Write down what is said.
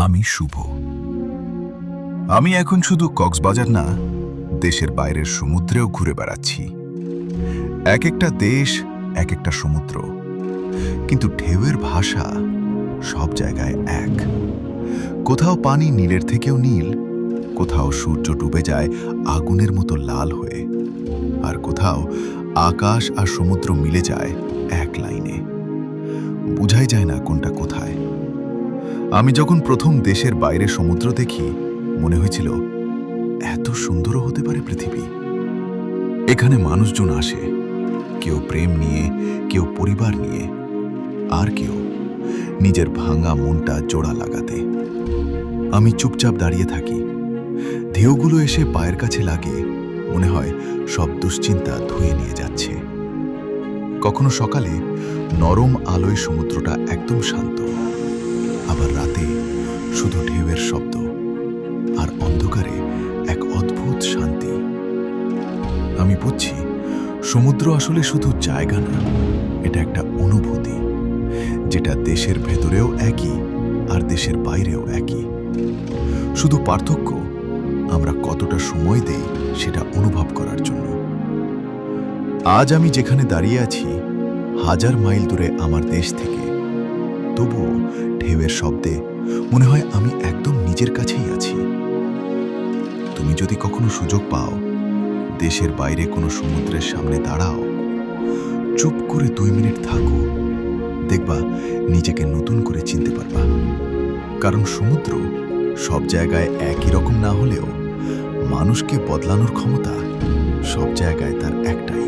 আমি শুভ। আমি এখন শুধু কক্সবাজার না, দেশের বাইরের সমুদ্রেও ঘুরে বেড়াচ্ছি। এক একটা দেশ, এক একটা সমুদ্র, কিন্তু ঢেউয়ের ভাষা সব জায়গায় এক। কোথাও পানি নীলের থেকেও নীল, কোথাও সূর্য ডুবে যায় আগুনের মতো লাল হয়ে, আর কোথাও আকাশ আর সমুদ্র মিলে যায় এক লাইনে। বোঝাই যায় না কোনটা কোথায়। আমি যখন প্রথম দেশের বাইরে সমুদ্র দেখি, মনে হয়েছিল এত সুন্দরও হতে পারে পৃথিবী। এখানে মানুষজন আসে, কেউ প্রেম নিয়ে, কেউ পরিবার নিয়ে, আর কেউ নিজের ভাঙা মনটা জোড়া লাগাতে। আমি চুপচাপ দাঁড়িয়ে থাকি, ঢেউগুলো এসে পায়ের কাছে লাগে, মনে হয় সব দুশ্চিন্তা ধুয়ে নিয়ে যাচ্ছে। কখনো সকালে নরম আলোয় সমুদ্রটা একদম শান্ত, আবার রাতে শুধু ঢেউয়ের শব্দ, আর অন্ধকারে এক অদ্ভুত শান্তি। আমি বুঝছি সমুদ্র আসলে শুধু জায়গা না, এটা একটা অনুভূতি, যেটা দেশের ভেতরেও একই আর দেশের বাইরেও একই। শুধু পার্থক্য আমরা কতটা সময় দেই সেটা অনুভব করার জন্য। আজ আমি যেখানে দাঁড়িয়ে আছি, 1000 মাইল দূরে আমার দেশ থেকে, তবুও ঢেউয়ের শব্দে মনে হয় আমি একদম নিজের কাছেই আছি। তুমি যদি কখনো সুযোগ পাও, দেশের বাইরে কোনো সমুদ্রের সামনে দাঁড়াও, চুপ করে 2 মিনিট থাকো, দেখবা নিজেকে নতুন করে চিনতে পারবা। কারণ সমুদ্র সব জায়গায় একই রকম না হলেও মানুষকে বদলানোর ক্ষমতা সব জায়গায় তার একটাই।